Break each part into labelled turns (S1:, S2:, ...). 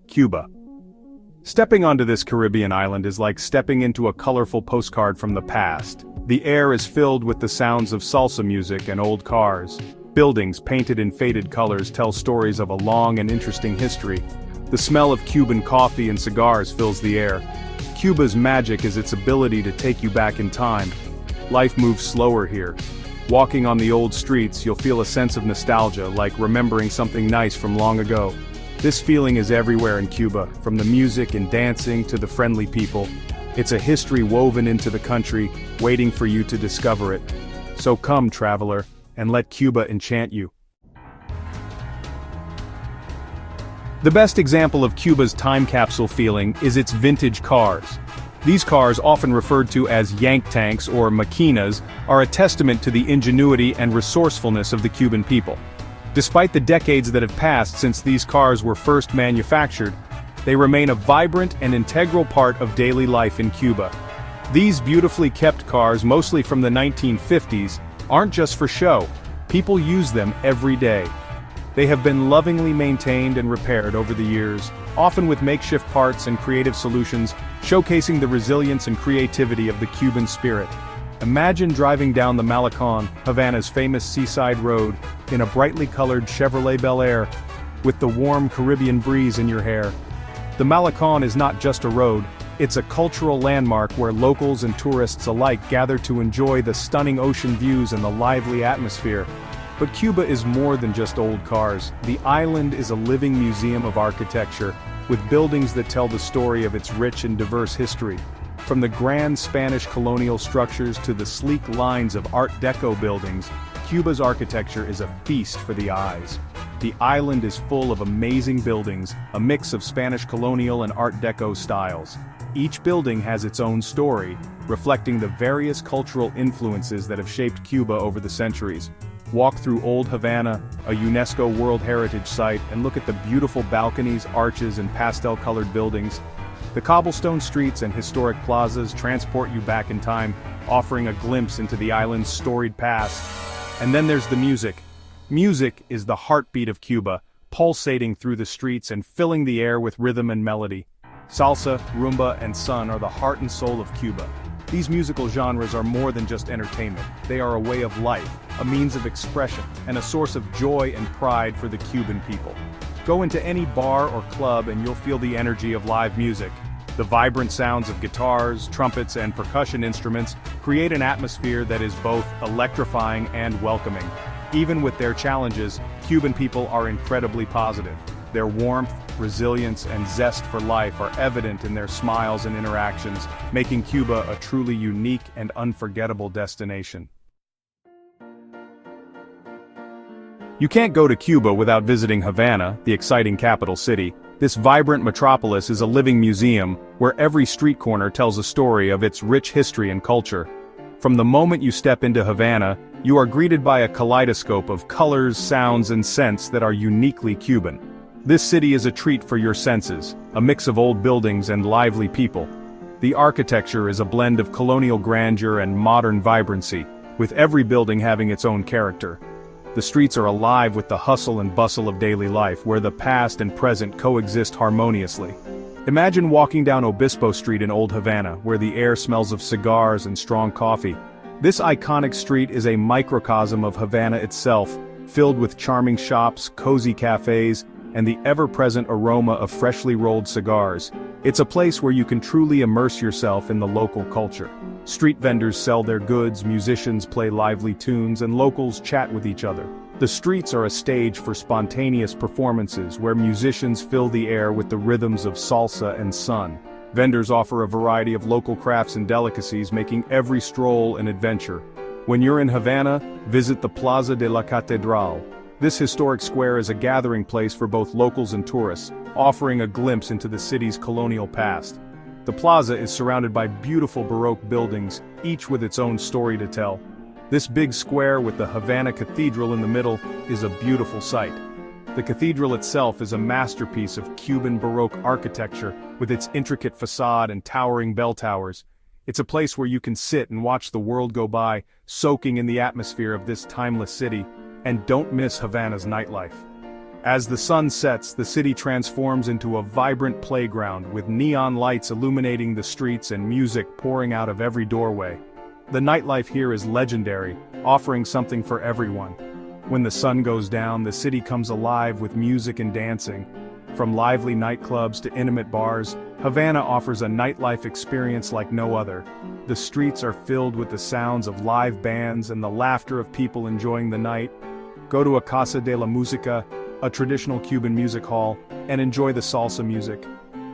S1: Cuba. Stepping onto this Caribbean island is like stepping into a colorful postcard from the past. The air is filled with the sounds of salsa music and old cars. Buildings painted in faded colors tell stories of a long and interesting history. The smell of Cuban coffee and cigars fills the air. Cuba's magic is its ability to take you back in time. Life moves slower here. Walking on the old streets, you'll feel a sense of nostalgia, like remembering something nice from long ago. This feeling is everywhere in Cuba, from the music and dancing to the friendly people. It's a history woven into the country, waiting for you to discover it. So come, traveler, and let Cuba enchant you. The best example of Cuba's time capsule feeling is its vintage cars. These cars, often referred to as yank tanks or maquinas, are a testament to the ingenuity and resourcefulness of the Cuban people. Despite the decades that have passed since these cars were first manufactured, they remain a vibrant and integral part of daily life in Cuba. These beautifully kept cars, mostly from the 1950s, aren't just for show. People use them every day. They have been lovingly maintained and repaired over the years, often with makeshift parts and creative solutions, showcasing the resilience and creativity of the Cuban spirit. Imagine driving down the Malecon, Havana's famous seaside road, in a brightly colored Chevrolet Bel Air, with the warm Caribbean breeze in your hair. The Malecon is not just a road, it's a cultural landmark where locals and tourists alike gather to enjoy the stunning ocean views and the lively atmosphere. But Cuba is more than just old cars. The island is a living museum of architecture, with buildings that tell the story of its rich and diverse history. From the grand Spanish colonial structures to the sleek lines of Art Deco buildings, Cuba's architecture is a feast for the eyes. The island is full of amazing buildings, a mix of Spanish colonial and Art Deco styles. Each building has its own story, reflecting the various cultural influences that have shaped Cuba over the centuries. Walk through Old Havana, a UNESCO World Heritage Site, and look at the beautiful balconies, arches, and pastel-colored buildings. The cobblestone streets and historic plazas transport you back in time, offering a glimpse into the island's storied past. And then there's the music. Music is the heartbeat of Cuba, pulsating through the streets and filling the air with rhythm and melody. Salsa, rumba, and son are the heart and soul of Cuba. These musical genres are more than just entertainment. They are a way of life, a means of expression, and a source of joy and pride for the Cuban people. Go into any bar or club and you'll feel the energy of live music. The vibrant sounds of guitars, trumpets, and percussion instruments create an atmosphere that is both electrifying and welcoming. Even with their challenges, Cuban people are incredibly positive. Their warmth, resilience, and zest for life are evident in their smiles and interactions, making Cuba a truly unique and unforgettable destination. You can't go to Cuba without visiting Havana, the exciting capital city. This vibrant metropolis is a living museum, where every street corner tells a story of its rich history and culture. From the moment you step into Havana, you are greeted by a kaleidoscope of colors, sounds, and scents that are uniquely Cuban. This city is a treat for your senses, a mix of old buildings and lively people. The architecture is a blend of colonial grandeur and modern vibrancy, with every building having its own character. The streets are alive with the hustle and bustle of daily life, where the past and present coexist harmoniously. Imagine walking down Obispo Street in Old Havana, where the air smells of cigars and strong coffee. This iconic street is a microcosm of Havana itself, filled with charming shops, cozy cafes, and the ever-present aroma of freshly rolled cigars. It's a place where you can truly immerse yourself in the local culture. Street vendors sell their goods, musicians play lively tunes, and locals chat with each other. The streets are a stage for spontaneous performances where musicians fill the air with the rhythms of salsa and son. Vendors offer a variety of local crafts and delicacies, making every stroll an adventure. When you're in Havana, visit the Plaza de la Catedral. This historic square is a gathering place for both locals and tourists, offering a glimpse into the city's colonial past. The plaza is surrounded by beautiful Baroque buildings, each with its own story to tell. This big square with the Havana Cathedral in the middle is a beautiful sight. The cathedral itself is a masterpiece of Cuban Baroque architecture, with its intricate facade and towering bell towers. It's a place where you can sit and watch the world go by, soaking in the atmosphere of this timeless city. And don't miss Havana's nightlife. As the sun sets, the city transforms into a vibrant playground with neon lights illuminating the streets and music pouring out of every doorway. The nightlife here is legendary, offering something for everyone. When the sun goes down, the city comes alive with music and dancing. From lively nightclubs to intimate bars, Havana offers a nightlife experience like no other. The streets are filled with the sounds of live bands and the laughter of people enjoying the night. Go to a Casa de la Música, a traditional Cuban music hall, and enjoy the salsa music.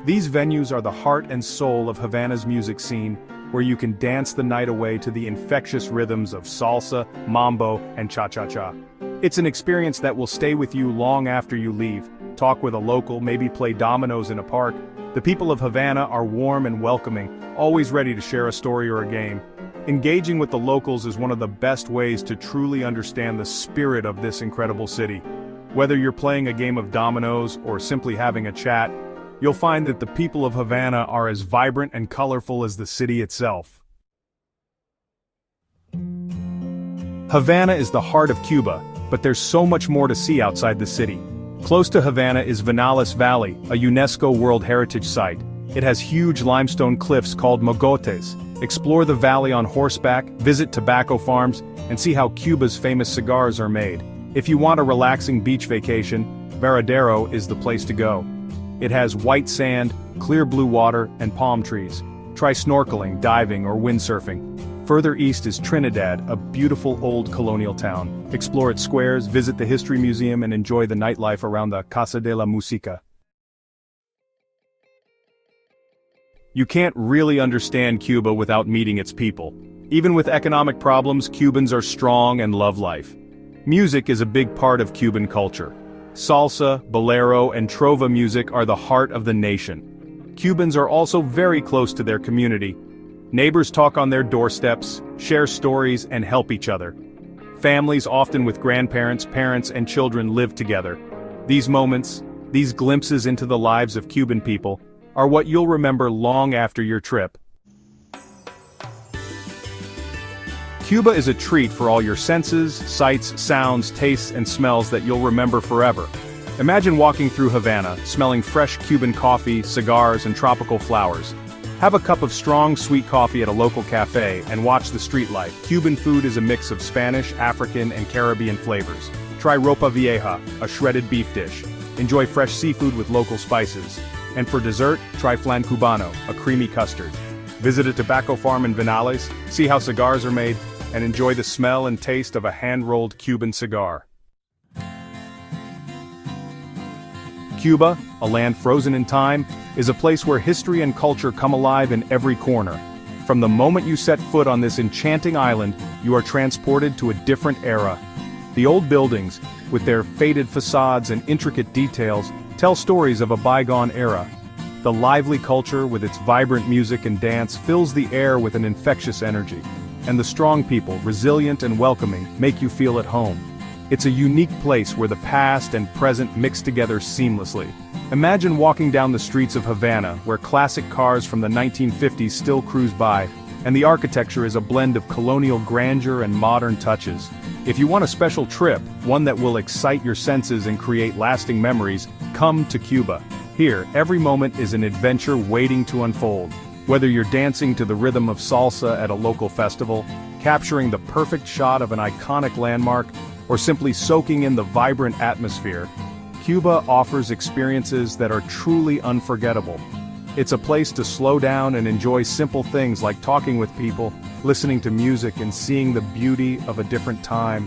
S1: These venues are the heart and soul of Havana's music scene, where you can dance the night away to the infectious rhythms of salsa, mambo, and cha-cha-cha. It's an experience that will stay with you long after you leave. Talk with a local, maybe play dominoes in a park. The people of Havana are warm and welcoming, always ready to share a story or a game. Engaging with the locals is one of the best ways to truly understand the spirit of this incredible city. Whether you're playing a game of dominoes or simply having a chat, you'll find that the people of Havana are as vibrant and colorful as the city itself. Havana is the heart of Cuba, but there's so much more to see outside the city. Close to Havana is Viñales Valley, a UNESCO World Heritage Site. It has huge limestone cliffs called mogotes. Explore the valley on horseback, visit tobacco farms, and see how Cuba's famous cigars are made. If you want a relaxing beach vacation, Varadero is the place to go. It has white sand, clear blue water, and palm trees. Try snorkeling, diving, or windsurfing. Further east is Trinidad, a beautiful old colonial town. Explore its squares, visit the history museum, and enjoy the nightlife around the Casa de la Música. You can't really understand Cuba without meeting its people. Even with economic problems, Cubans are strong and love life. Music is a big part of Cuban culture. Salsa, bolero, and trova music are the heart of the nation. Cubans are also very close to their community. Neighbors talk on their doorsteps, share stories, and help each other. Families, often with grandparents, parents, and children, live together. These moments, these glimpses into the lives of Cuban people, are what you'll remember long after your trip. Cuba is a treat for all your senses, sights, sounds, tastes, and smells that you'll remember forever. Imagine walking through Havana, smelling fresh Cuban coffee, cigars, and tropical flowers. Have a cup of strong, sweet coffee at a local cafe and watch the street life. Cuban food is a mix of Spanish, African, and Caribbean flavors. Try ropa vieja, a shredded beef dish. Enjoy fresh seafood with local spices. And for dessert, try flan cubano, a creamy custard. Visit a tobacco farm in Viñales, see how cigars are made, and enjoy the smell and taste of a hand-rolled Cuban cigar. Cuba, a land frozen in time, is a place where history and culture come alive in every corner. From the moment you set foot on this enchanting island, you are transported to a different era. The old buildings, with their faded facades and intricate details, tell stories of a bygone era. The lively culture, with its vibrant music and dance, fills the air with an infectious energy. And the strong people, resilient and welcoming, make you feel at home. It's a unique place where the past and present mix together seamlessly. Imagine walking down the streets of Havana, where classic cars from the 1950s still cruise by, and the architecture is a blend of colonial grandeur and modern touches. If you want a special trip, one that will excite your senses and create lasting memories, come to Cuba. Here, every moment is an adventure waiting to unfold. Whether you're dancing to the rhythm of salsa at a local festival, capturing the perfect shot of an iconic landmark, or simply soaking in the vibrant atmosphere, Cuba offers experiences that are truly unforgettable. It's a place to slow down and enjoy simple things like talking with people, listening to music, and seeing the beauty of a different time.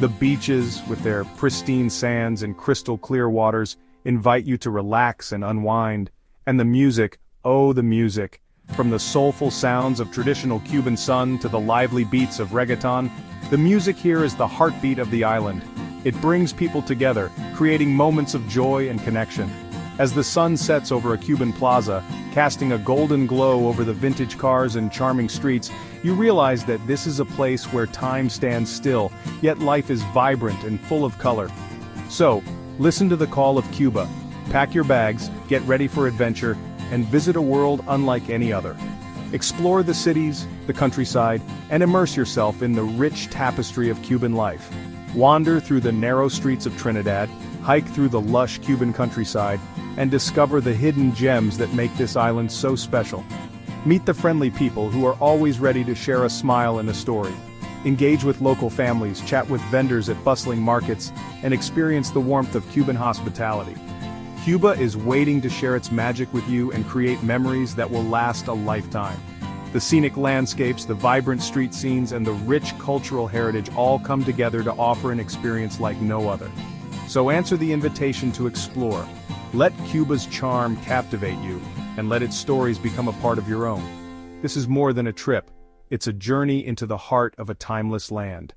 S1: The beaches, with their pristine sands and crystal clear waters, invite you to relax and unwind. And the music, oh the music. From the soulful sounds of traditional Cuban sun to the lively beats of reggaeton, the music here is the heartbeat of the island. It brings people together, creating moments of joy and connection. As the sun sets over a Cuban plaza, casting a golden glow over the vintage cars and charming streets, you realize that this is a place where time stands still, yet life is vibrant and full of color. So, listen to the call of Cuba. Pack your bags, get ready for adventure, and visit a world unlike any other. Explore the cities, the countryside, and immerse yourself in the rich tapestry of Cuban life. Wander through the narrow streets of Trinidad, hike through the lush Cuban countryside, and discover the hidden gems that make this island so special. Meet the friendly people who are always ready to share a smile and a story. Engage with local families, chat with vendors at bustling markets, and experience the warmth of Cuban hospitality. Cuba is waiting to share its magic with you and create memories that will last a lifetime. The scenic landscapes, the vibrant street scenes, and the rich cultural heritage all come together to offer an experience like no other. So answer the invitation to explore. Let Cuba's charm captivate you, and let its stories become a part of your own. This is more than a trip. It's a journey into the heart of a timeless land.